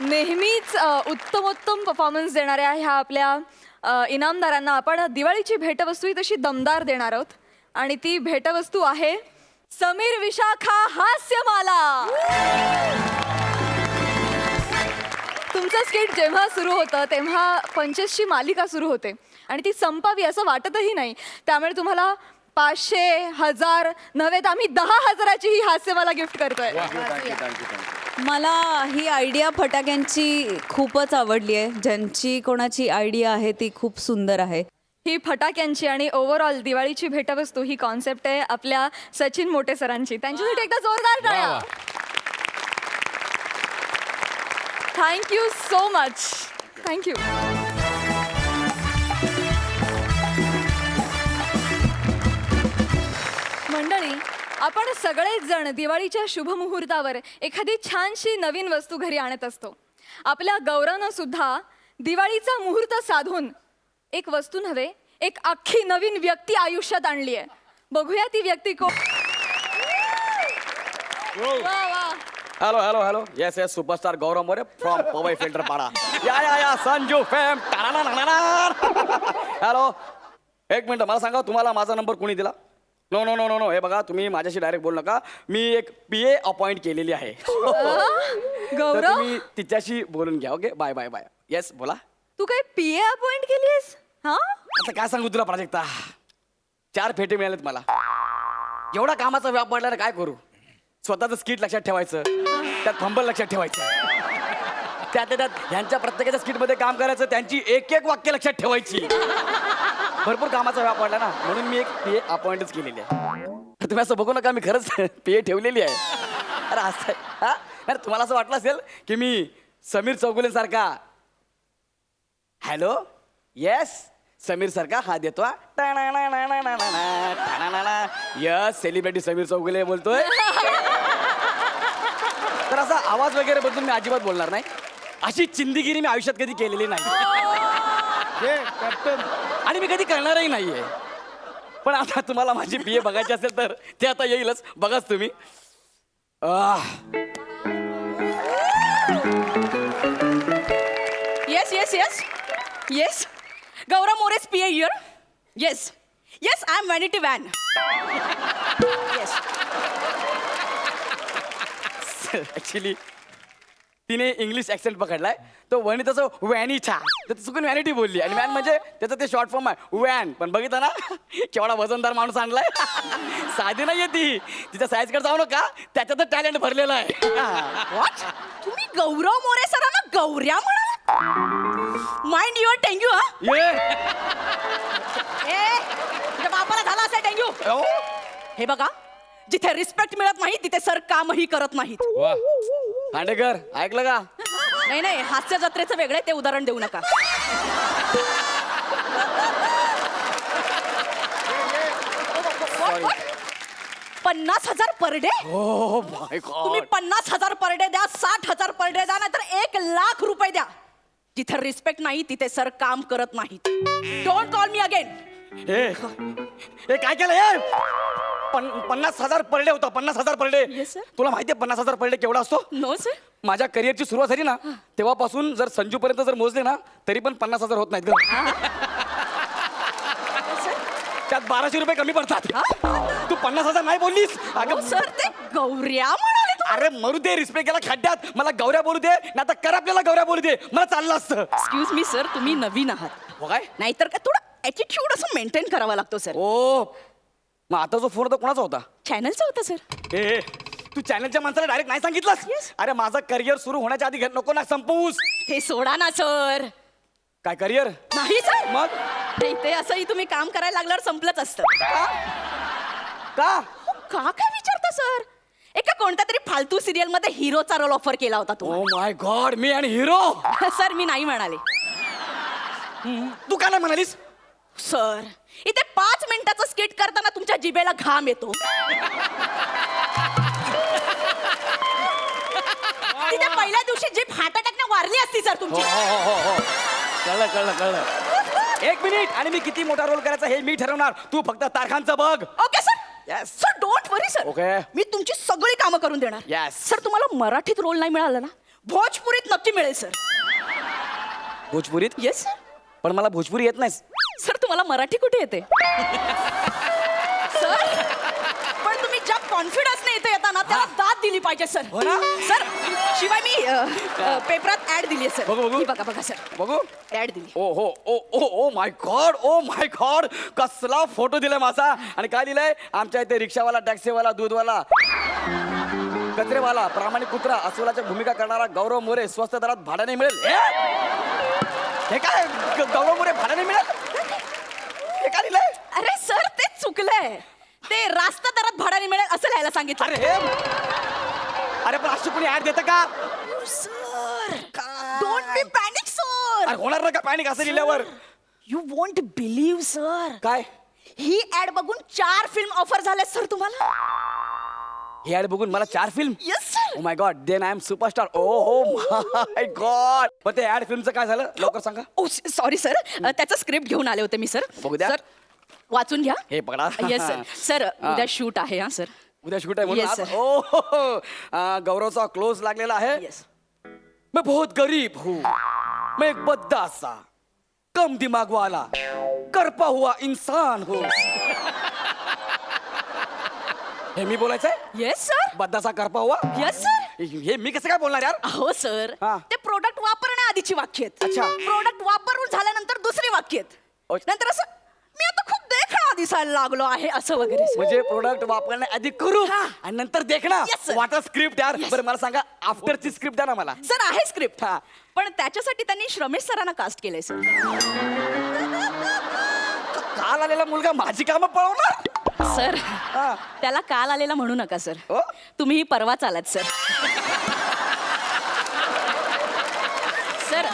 नेहमीच उत्तमोत्तम परफॉर्मन्स देणाऱ्या ह्या आपल्या इनामदारांना आपण दिवाळीची भेटवस्तू ही तशी दमदार देणार आहोत आणि ती भेटवस्तू आहे समीर विशाखा हास्यमाला. तुमचं स्किट जेव्हा सुरू होतं तेव्हा 25ची मालिका सुरू होते आणि ती संपावी असं वाटतही नाही. त्यामुळे तुम्हाला 500, 1000 नव्हे तर आम्ही 10,000ची ही हास्यमाला गिफ्ट करतोय. मला ही आयडिया फटाक्यांची खूपच आवडली आहे. ज्यांची कोणाची आयडिया आहे ती खूप सुंदर आहे. ही फटाक्यांची आणि ओव्हरऑल दिवाळीची भेटवस्तू ही कॉन्सेप्ट आहे आपल्या सचिन मोटे सरांची. त्यांच्यासाठी एकदा जोरदार टाळ्या. Thank you so much. थँक्यू. मंडळी, आपण सगळेच जण दिवाळीच्या शुभमुहूर्तावर एखादी छानशी नवीन वस्तू घरी आणत असतो. आपल्या गौरवनं सुद्धा दिवाळीचा मुहूर्त साधून एक वस्तू नव्हे, एक अख्खी नवीन व्यक्ती आयुष्यात आणली आहे. बघूया ती व्यक्ती कोण. वा वा. Hello hello hello yes yes superstar Gaurav More from Powai Filter Pada. या संजू फॅम. हॅलो, एक मिनिट, मला सांगा तुम्हाला माझा नंबर कोणी दिला? No no no no no हे बघा, तुम्ही माझ्याशी डायरेक्ट बोलू नका. मी एक PA अपॉइंट केलेली आहे. तर गौरव, तुम्ही तिच्याशी बोलून घ्या. Okay, bye bye bye. Yes बोला. तू काय PA अपॉइंट केलीस? हा, आता काय सांगू तुला प्राजक्ता, 4 फेटे मिळालेत मला. एवढा कामाचा व्याप पडला ना, काय करू. स्वतःचं स्किट लक्षात ठेवायचं, त्यात फंबल लक्षात ठेवायचं, त्यात ह्यांच्या प्रत्येकाच्या स्किटमध्ये काम करायचं, त्यांची एक एक वाक्य लक्षात ठेवायची. भरपूर कामाचा व्याप पडला ना, म्हणून मी एक PA अपॉइंटच केलेली आहे. तुम्ही असं बघू नका, मी खरंच PA ठेवलेली आहे. अरे असं हा, अरे तुम्हाला असं वाटलं असेल की मी समीर चौगुले सारखा. हॅलो, येस समीर सारखा हा देतो. यस, सेलिब्रिटी समीर चौगुले बोलतोय. तर असा आवाज वगैरे बदलून मी अजिबात बोलणार नाही. अशी चिंदीगिरी मी आयुष्यात कधी केलेली नाही आणि मी कधी करणारही नाहीये. पण आता तुम्हाला माझी PA बघायची असेल तर ते आता येईलच, बघाच तुम्ही. Yes yes yes yes, Gaurav More's PA here. Yes, yes, I am Vanity Van. Yes. Actually तिने इंग्लिश ऍक्सेंट पकडलाय. तो वणी तसं वॅनिछा, तर चुकून व्हॅनिटी बोलली आणि वॅन म्हणजे त्याचं ते शॉर्ट फॉर्म आहे वॅन. पण बघितलं ना केवढा वजनदार माणूस आणलाय. साधी नाहीये ती, तिच्या साईजकडे जाऊ नका, त्याच्यातच टॅलेंट भरलेलं आहे. What? तुम्ही गौरव मोरे सरांना गौऱ्या म्हणाला? Mind your dengue. हा, ये ए तुझ्या बापाला झाला असेल डेंग्यू. हे बघा, जिथे रिस्पेक्ट मिळत नाही तिथे सर कामही करत नाहीत. वा. खांडेकर, ऐकलं का? नाही नाही, हास्य जत्रेचं वेगळे, ते उदाहरण देऊ नका. What? 50,000 per day? हो माय तुम्ही गॉड. 50,000 पर डे द्या, 60,000 पर डे द्या, नाहीतर 1,00,000 रुपये द्या. जिथे रिस्पेक्ट नाही तिथे सर काम करत नाहीत. Don't call me again. हे काय केलं हे? 50,000 पर डे होता, 50,000 पर डे. Yes, sir. तुला माहितीये 50,000 पर डे केवढा असतो? No sir. माझ्या करिअरची सुरुवात झाली ना तेव्हापासून जर संजू पर्यंत जर मोजले ना तरी पण 50,000 होत नाहीत ग. त्यात 1200 रुपये कमी पडतात. तू 50,000 नाही बोललीस अगं सर, ते गौऱ्या म्हणाले तुम्ही. अरे मरू दे, रिस्पेक्ट केला खड्ड्यात. मला गौऱ्या बोलू दे, नाही आता कर आपल्याला गौऱ्या बोलू दे. मला चाललं असतं. एक्सक्यूज मी सर, तुम्ही नवीन आहात. हो काय? नाहीतर काय थोडं ॲटिट्यूड असं मेंटेन करावा लागतो सर. ओ, मग आता जो फोन होता कोणाचा होता? चॅनलचं होतं सर. ए, तू चॅनलच्या माणसाला डायरेक्ट नाही सांगितलंस? अरे माझं करिअर सुरू होण्याच्या आधी नको ना संपवूस. ते सोडा ना सर. काय करिअर? नाही सर, मग ते इथे असंही तुम्ही काम करायला लागल्यावर संपलंच असतं. का? का काय विचारता सर? एका कोणत्या तरी फालतू सिरियल मध्ये हिरोचा रोल ऑफर केला होता ओ माय गॉड, मी आणि हिरो. सर मी नाही म्हणाले. तू का नाही म्हणालीस? सर इथे 5 मिनिटाचं स्किट करताना तुमच्या जिभेला घाम येतो. तिथे पहिल्या दिवशी जीभ हार्ट अटॅकने वारली असती सर तुमची. कळलं कळलं कळलं. 1 मिनिट, आणि मी किती मोठा रोल करायचा हे मी ठरवणार. तू फक्त तारखांचं बघ. Okay sir. Yes. Sir don't worry sir. Okay. मी तुमची सगळी कामं करून देणार. Yes. सर तुम्हाला मराठीत रोल नाही मिळाला ना, भोजपुरीत नक्की मिळेल सर. भोजपुरीत yes sir. पण मला भोजपुरी येत नाही. सर तुम्हाला मराठी कुठे येते सर? पण तुम्ही ज्या कॉन्फिडन्सने इथे येता ना त्याला दाद दिली पाहिजे सर. हो ना? सर शिवाय मी पेपरात ऍड दिली आहे सर. बघू, बघू. ही बघा बघा सर, बघू. ऍड दिली. ओ हो ओ ओ ओ माय गॉड कसला फोटो दिलाय माझा. आणि काय दिलंय? आमच्या इथे रिक्षावाला, टॅक्सीवाला, दूधवाला, कचरेवाला, प्रामाणिक कुत्रा, अस्वलाच्या भूमिका करणारा गौरव मोरे स्वस्त दरात भाड्याने मिळेल. हे काय गौरव मोरे भाड्याने मिळेल? हे काय दिलंय? अरे सर ते चुकलंय. ते रास्ता दरात भाड्याने मिळेल असं लिहायला सांगितलं. अरे पण अशी कोणी ऍड देतं का? Sir don't be panic sir. अरे होणार ना का पॅनिक असं लिहिल्यावर? यू वॉन्ट बिलीव्ह सर, काय ही ऍड बघून 4 फिल्म ऑफर झाल्या सर तुम्हाला. हे ऍड बघून मला 4 film? Yes sir. Oh my god, then I am superstar. Oh my god. पण ते ऍड फिल्मचं काय झालं लवकर सांगा. ओ सॉरी सर, त्याचं स्क्रिप्ट घेऊन आले होते मी सर. बघू द्या. सर वाचून घ्या. हे पकडा. Yes sir. सर उद्या शूट आहे हा सर. उद्या शूट आहे Yes, म्हणून sir. ओ हो, हो. गौरवचा क्लोज लागलेला आहे. येस. मैं बहुत गरीब हूँ, मैं एक बद्दा सा कम दिमाग वाला करपा हुआ इंसान हूँ. हे मी बोलायचंय? Yes sir. बद्दासा करपा हुआ. Yes sir. हे मी कसं काय बोलणार यार? हो सर, हा. ते प्रोडक्ट वापरण्याआधीची वाक्य आहेत. अच्छा. प्रोडक्ट वापरून झाल्यानंतर दुसरी वाक्य आहेत. अच्छा. नंतर असं मी आता खूप देखणा दिसायला लागलो आहे असं वगैरे sir. म्हणजे प्रोडक्ट वापरण्याआधी करू हा. आणि नंतर देखना. Yes, sir. वाटा स्क्रिप्ट यार. Yes. बरं मला सांगा आफ्टरची स्क्रिप्ट द्या ना मला. सर आहे स्क्रिप्ट, हा. पण त्याच्यासाठी त्यांनी श्रमेश सरांना कास्ट केलंय सर. काल आलेला मुलगा माझी कामं पळवणार. सर त्याला काल आलेला म्हणू नका सर. हो? तुम्ही परवाच आलात सर. सर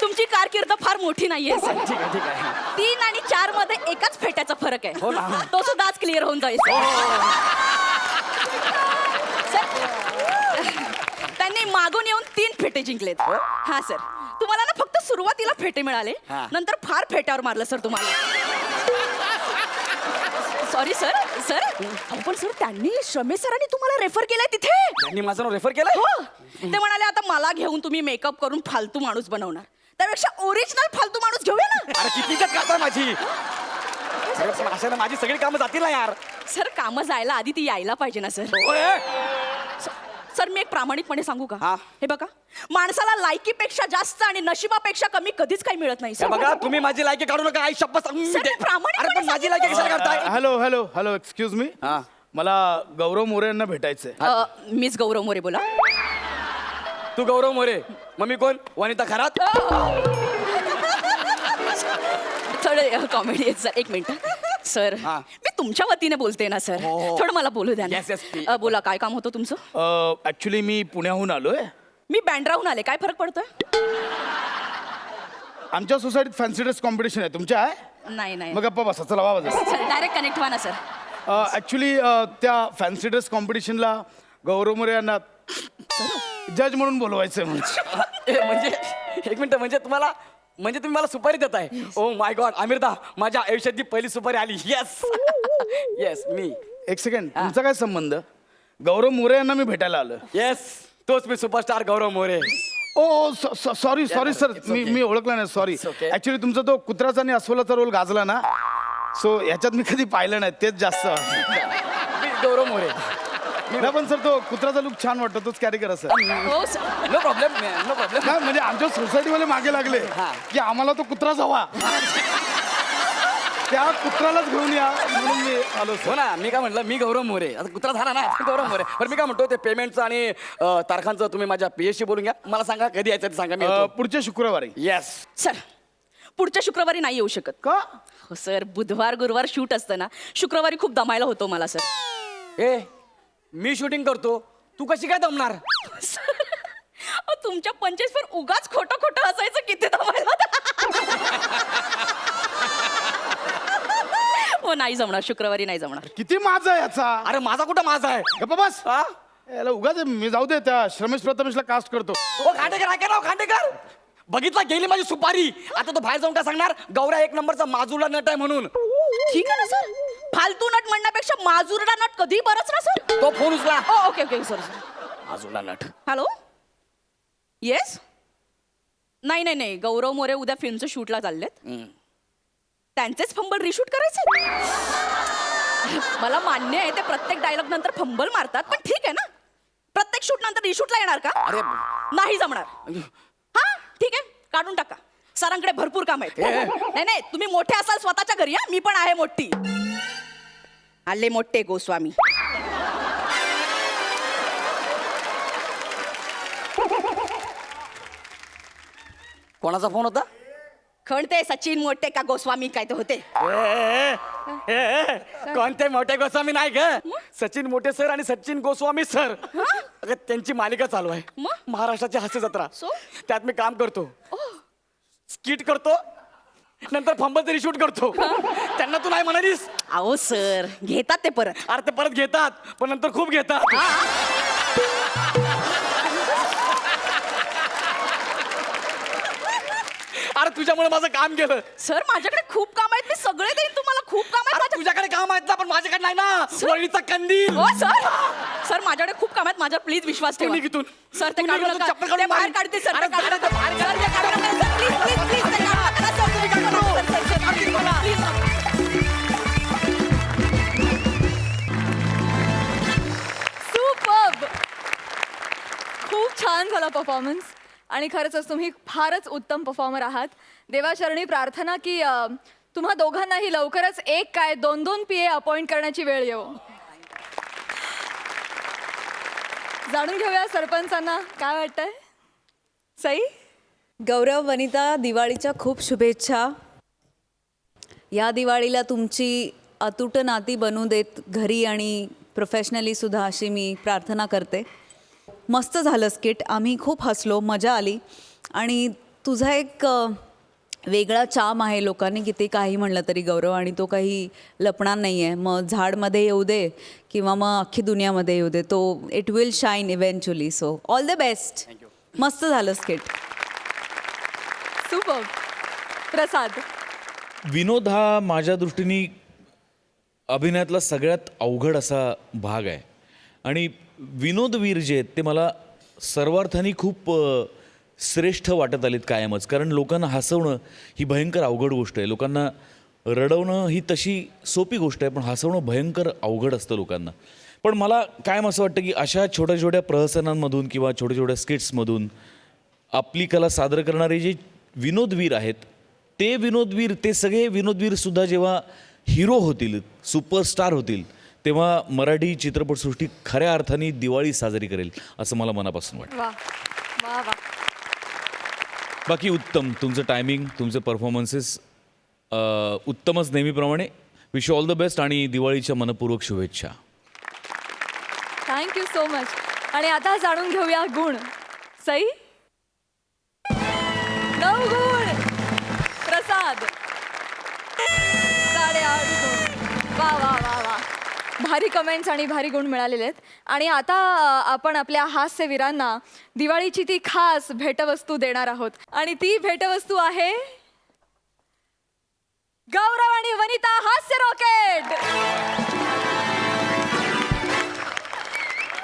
तुमची कारकीर्द फार मोठी नाहीये सर. ठीक आहे ठीक आहे. 3 आणि 4 मध्ये एकाच फेट्याचा फरक आहे. हो ना. तो सुद्धा आज क्लिअर होऊन जाईल सर. त्यांनी मागून येऊन 3 फेटे जिंकलेत. हा सर. तुम्हाला ना फक्त सुरुवातीला फेटे मिळाले, हा. नंतर फार फेट्यावर मारलं सर तुम्हाला. Sorry sir. सर पण सर त्यांनी श्रमेश सरांनी तुम्हाला रेफर केलंय तिथे. त्यांनी माझं नाव रेफर केलं. हो. ते म्हणाले आता मला घेऊन तुम्ही मेकअप करून फालतू माणूस बनवणार, त्यापेक्षा ओरिजिनल फालतू माणूस घेऊया ना. अरे किती इज्जत करताय माझी. अरे पण अशाने माझी सगळी कामं जातील ना यार. सर कामं जायला आधी ती यायला पाहिजे ना सर. ओए, सर मी एक प्रामाणिकपणे सांगू का? हा. हे बघा, माणसाला लायकीपेक्षा जास्त आणि नशिबापेक्षा कमी कधीच काही मिळत नाही हे सर. बघा तुम्ही माझी लायकी काढू नका. आई शप्पथ सांगून सर, देते. मी प्रामाणिकपणे अरे पण माझी लायकी कशाला काढताय? Hello hello hello excuse me. हा. मला गौरव मोरे यांना भेटायचंय. मिस गौरव मोरे बोला. तू गौरव मोरे, मग मी कोण? वनिता खरात. थोडं कॉमेडी आहे सर. एक मिनिट सर. हा. मी तुमच्या वतीने बोलते ना सर. हो, हो. थोडं मला बोलू द्या ना. Yes, yes, please. बोला काय काम होतं तुमचं? ऍक्च्युली मी पुण्याहून आलोय. मी बँड्राहून आले. काय फरक पडतोय? आमच्या सोसायटीत फॅन्सी ड्रेस कॉम्पिटिशन आहे. तुमच्या आहे? नाही नाही मग गप्पा बसा. चला वा सर डायरेक्ट कनेक्ट व्हा ना सर. ऍक्च्युली त्या फॅन्सी ड्रेस कॉम्पिटिशनला गौरव मोरे यांना जज म्हणून बोलवायचंय म्हणजे. म्हणजे एक मिनिट, म्हणजे तुम्हाला म्हणजे तुम्ही मला सुपारी देताय? ओ माय गॉड अमिरदा, माझ्या आयुष्यातली पहिली सुपारी आली. येस येस मी. एक सेकंड, तुमचा काय संबंध? गौरव मोरे यांना मी भेटायला आलो. येस तोच मी superstar Gaurav More. Oh sorry sorry sir, it's मी okay. मी ओळखलं नाही. सॉरी. It's okay. ऍक्च्युली तुमचा तो कुत्र्याचा आणि अस्वलाचा रोल गाजला ना, सो ह्याच्यात मी कधी पाहिलं नाही, तेच जास्त. मी गौरव मोरे. नाही पण सर तो कुत्र्याचा लुक छान वाटतो, तोच कॅरी करा सर. हो sir. No problem no problem. नाही म्हणजे आमच्या सोसायटीवाले मागे लागले हा. की आम्हाला तो कुत्राच हवा. त्या कुत्रालाच घेऊन या म्हणून मी आलो हो सर. ना, मी काय म्हटलं, मी गौरव मोरे. आता कुत्रा झाला ना गौरव मोरे. बरं मी काय म्हणतो, ते पेमेंटचं आणि तारखांचं तुम्ही माझ्या पीएसशी बोलून घ्या. मला सांगा कधी यायचं ते सांगा. मी पुढच्या शुक्रवारी. येस. सर पुढच्या शुक्रवारी नाही येऊ शकत. का? हो सर, बुधवार गुरुवार शूट असतं ना, शुक्रवारी खूप दमायला होतो मला सर. ए मी शूटिंग करतो, तू कशी काय दमणार? सर, अहो, तुमच्या 25 वर उगाच खोटं खोटं असायचं किती दमायला होतं. हो नाही जमणार, शुक्रवारी नाही जमणार. किती माझा आहे याचा? अरे माझा कुठं माझा आहे? गप्पा बस. हा? याला उगाच मी जाऊ दे, त्या श्रमेश प्रथमेशला कास्ट करतो. ओ खांडेकर ऐका राव खांडेकर. बघितला गेली माझी सुपारी. आता तो बाहेर जाऊन काय सांगणार? गौऱ्या 1 नंबरचा माजूला नट आहे म्हणून. ठीक आहे ना सर, फालतू नट म्हणण्यापेक्षा माजुरडा नट कधी बरंच ना सर. तो फोन उचला. Okay okay sir sir. माजूला नट. Hello yes. नाही नाही नाही, गौरव मोरे उद्या फिल्मचं शूटला चाललेत. त्यांचेच फंबल रिशूट करायचे. मला मान्य आहे ते प्रत्येक डायलॉग नंतर फंबल मारतात, पण ठीक आहे ना, प्रत्येक शूट नंतर रिशूटला येणार का? अरे नाही जमणार. हा ठीक आहे, काढून टाका. सरांकडे भरपूर काम आहेत. नाही नाही, तुम्ही मोठे असाल स्वतःच्या घरी. हा, मी पण आहे मोठी. आले मोठे गोस्वामी. कोणाचा फोन होता? खणते सचिन मोठे का गोस्वामी काय ते होते. कोणते मोठे गोस्वामी नाही ग, सचिन मोठे सर आणि सचिन गोस्वामी सर. अगं त्यांची मालिका चालू आहे, मग? महाराष्ट्राची हास्य जत्रा. So? त्यात मी काम करतो, स्किट करतो, नंतर फंबल तरी शूट करतो. त्यांना तू नाही म्हणालीस? अहो सर, घेतात ते परत. अरे ते परत घेतात, पण नंतर खूप घेतात. अरे तुझ्यामुळे माझं काम गेलं. सर माझ्याकडे खूप काम आहेत, मी सगळे देईन तुम्हाला. खूप काम अरे आहेत तुझ्याकडे काम आहेत ना, पण माझ्याकडे नाही ना. वळीचा कंदील. हो सर, सर माझ्याकडे खूप काम आहेत, माझ्यावर प्लीज विश्वास ठेवा. तू निघ इथून. सर ते तू काढू निघ, नका. चप्पल काढून ते बाहेर मारीन. काढते सर. अरे ते काढू जा, नका. बाहेर सर, ते काढू नका. सर, प्लीज प्लीज प्लीज ते काढू नका. सर, तुम्ही काढू नका. सर, सर, सर, प्लीज मला. सुपर्ब. खूप छान झाला परफॉर्मन्स आणि खरंच तुम्ही फारच उत्तम परफॉर्मर आहात. देवाचरणी प्रार्थना की तुम्हा दोघांनाही लवकरच एक काय 2-2 PA अपॉइंट करण्याची वेळ येऊ. जाणून घेऊया सरपंचांना काय वाटतंय. सई. गौरव, वनिता, दिवाळीच्या खूप शुभेच्छा. या दिवाळीला तुमची अतूट नाती बनू देत घरी आणि प्रोफेशनली सुद्धा, अशी मी प्रार्थना करते. मस्त झालं स्किट, आम्ही खूप हसलो, मजा आली. आणि तुझा एक वेगळा चाम आहे, लोकांनी किती काही म्हणलं तरी गौरव, आणि तो काही लपणार नाही आहे. मग झाडमध्ये येऊ दे किंवा मग अख्खी दुनियामध्ये येऊ दे, तो it will shine eventually. So all the best. मस्त झालं स्किट. सुपर्ब. प्रसाद. विनोद हा माझ्या दृष्टीने अभिनयातला सगळ्यात अवघड असा भाग आहे. आणि विनोदवीर जे आहेत ते मला सर्वार्थाने खूप श्रेष्ठ वाटत आलेत कायमच. कारण लोकांना हसवणं ही भयंकर अवघड गोष्ट आहे. लोकांना रडवणं ही तशी सोपी गोष्ट आहे, पण हसवणं भयंकर अवघड असतं लोकांना. पण मला कायम असं वाटतं की अशा छोट्या छोट्या प्रहसनांमधून किंवा छोट्या छोट्या स्किट्समधून आपली कला सादर करणारे जे विनोदवीर आहेत, ते विनोदवीर, ते सगळे विनोदवीरसुद्धा जेव्हा हिरो होतील, सुपरस्टार होतील, तेव्हा मराठी चित्रपटसृष्टी खऱ्या अर्थाने दिवाळी साजरी करेल असं मला मनापासून वाटतं. वा वा वा. बाकी उत्तम, तुमचं टायमिंग, तुमचे परफॉर्मन्सेस उत्तमच नेहमीप्रमाणे. विश ऑल द बेस्ट आणि दिवाळीच्या मनपूर्वक शुभेच्छा. Thank you so much. आणि आता जाणून घेऊया गुण. सई. 9 गुण. प्रसाद. 8.5 गुण. वा वा वा वा. भारी कमेंट्स आणि भारी गुण मिळालेले आहेत. आणि आता आपण आपल्या हास्यवीरांना दिवाळीची ती खास भेटवस्तू देणार आहोत. आणि ती भेटवस्तू आहे गौरव आणि वनिता हास्य रॉकेट.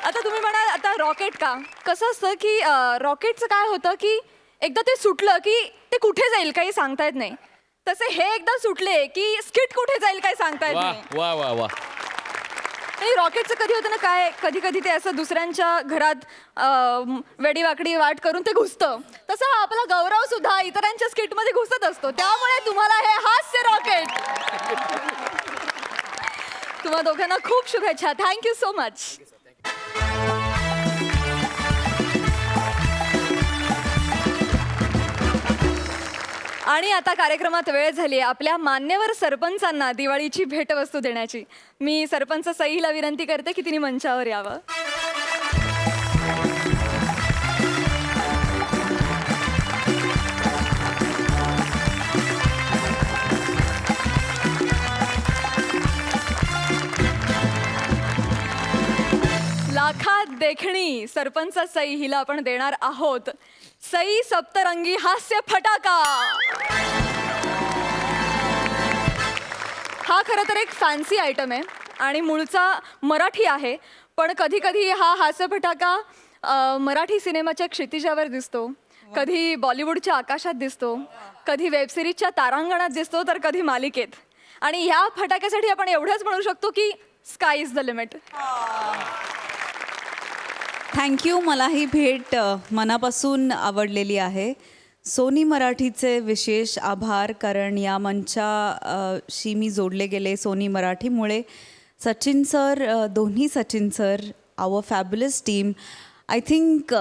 आता तुम्ही म्हणाल आता रॉकेट का? कसं असतं की रॉकेटचं काय होतं की एकदा ते सुटलं की ते कुठे जाईल काही सांगता येत नाही. तसे हे एकदा सुटले की स्किट कुठे जाईल काही सांगता येत वा नाही. वा वा वा. आणि रॉकेटचं कधी होतं ना काय, कधी कधी ते असं दुसऱ्यांच्या घरात वेडीवाकडी वाट करून ते घुसतं. तसं हा आपला गौरव सुद्धा इतरांच्या स्किटमध्ये घुसत असतो. त्यामुळे तुम्हाला हे हास्य रॉकेट. तुम्हा दोघांना खूप शुभेच्छा. Thank you so much. आणि आता कार्यक्रमात वेळ झाली आपल्या मान्यवर सरपंचांना दिवाळीची भेटवस्तू देण्याची. मी सरपंच सईला विनंती करते की तिने मंचावर यावं. लाखात देखणी सरपंच सई हिला आपण देणार आहोत सई सप्तरंगी हास्य फटाका. हा खरं तर एक फॅन्सी आयटम आहे आणि मूळचा मराठी आहे, पण कधी कधी हा हास्य फटाका मराठी सिनेमाच्या क्षितिजावर दिसतो, कधी बॉलिवूडच्या आकाशात दिसतो, कधी वेबसिरीजच्या तारांगणात दिसतो, तर कधी मालिकेत. आणि ह्या फटाक्यासाठी आपण एवढंच म्हणू शकतो की sky is the limit. Thank you. मला ही भेट मनापासून आवडलेली आहे. सोनी मराठीचे विशेष आभार, कारण या मंचाशी मी जोडले गेले सोनी मराठीमुळे. सचिन सर, दोन्ही Sachin sir, our fabulous team. I think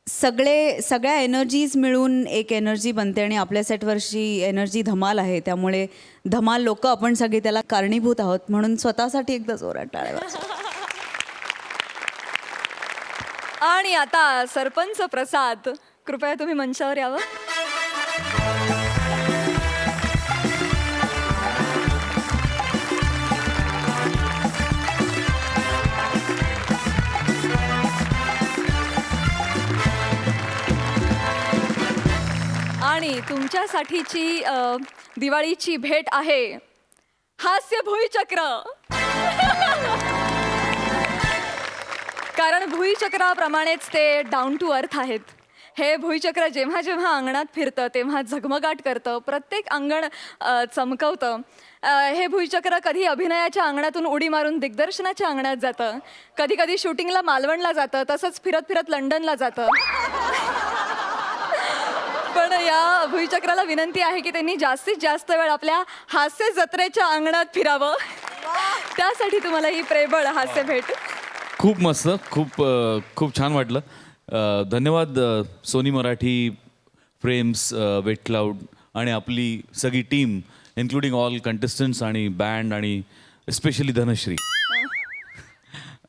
सगळ्या एनर्जीज मिळून एक एनर्जी बनते आणि आपल्या सेटवरची एनर्जी धमाल आहे. त्यामुळे धमाल लोक आपण सगळे त्याला कारणीभूत आहोत. म्हणून स्वतःसाठी एकदा जोरात टाळ्या वाजवा. आणि आता सरपंच प्रसाद, कृपया तुम्ही मंचावर यावं. आणि तुमच्यासाठीची दिवाळीची भेट आहे हास्य भुईचक्र. कारण भुईचक्राप्रमाणेच ते डाऊन टू अर्थ आहेत. हे भुईचक्र जेव्हा जेव्हा अंगणात फिरतं तेव्हा झगमगाट करतं, प्रत्येक अंगण चमकवतं. हे भुईचक्र कधी अभिनयाच्या अंगणातून उडी मारून दिग्दर्शनाच्या अंगणात जातं, कधी कधी शूटिंगला मालवणला जातं, तसंच फिरत फिरत लंडनला जातं. पण या भुईचक्राला विनंती आहे की त्यांनी जास्तीत जास्त वेळ आपल्या हास्य जत्रेच्या अंगणात फिरावं. त्यासाठी तुम्हाला ही प्रेमळ हास्य भेट. खूप मस्त, खूप छान वाटलं. धन्यवाद Sony Marathi, frames, wait cloud आणि आपली सगळी टीम, इन्क्लुडिंग ऑल कंटेस्टंट्स आणि बँड आणि एस्पेशली धनश्री.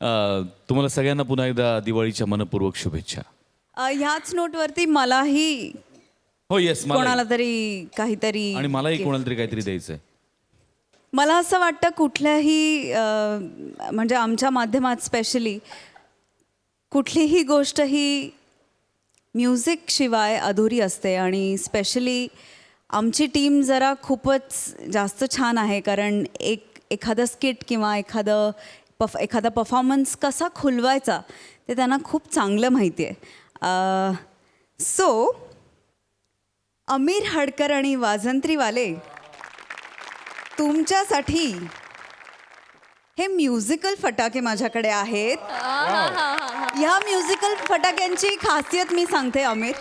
तुम्हाला सगळ्यांना पुन्हा एकदा दिवाळीच्या मनपूर्वक शुभेच्छा. ह्याच नोटवरती मलाही हो येस, कोणाला तरी काहीतरी, आणि मलाही कोणाला तरी काहीतरी द्यायचं आहे. मला असं वाटतं कुठल्याही म्हणजे आमच्या माध्यमात स्पेशली कुठलीही गोष्ट ही म्युझिक शिवाय अधुरी असते. आणि स्पेशली आमची टीम जरा खूपच जास्त छान आहे, कारण एखादं स्किट किंवा एखादा परफॉर्मन्स कसा खुलवायचा ते त्यांना खूप चांगलं माहिती आहे. सो अमीर हडकर आणि वाजंत्रीवाले, तुमच्यासाठी हे म्युझिकल फटाके माझ्याकडे आहेत. ह्या म्युझिकल फटाक्यांची खासियत मी सांगते अमीर.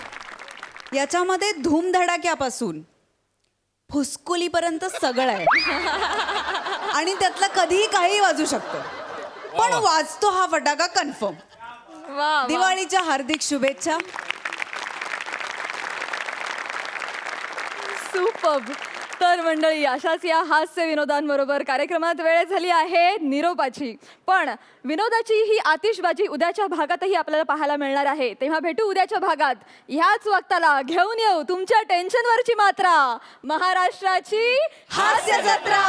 याच्यामध्ये धूमधडाक्यापासून फुसकुलीपर्यंत सगळं आहे. आणि त्यातलं कधीही काही वाजू शकतं, पण वाजतो हा फटाका कन्फर्म. दिवाळीच्या हार्दिक शुभेच्छा. सुपर्ब. तर मंडळी, अशाच या हास्य विनोदांबरोबर कार्यक्रमात वेळ झाली आहे निरोपाची. पण विनोदाची ही आतिषबाजी उद्याच्या भागातही आपल्याला पाहायला मिळणार आहे. तेव्हा भेटू उद्याच्या भागात. ह्याच वक्ताला घेऊन येऊ तुमच्या टेन्शनवरची मात्रा, महाराष्ट्राची हास्य जत्रा.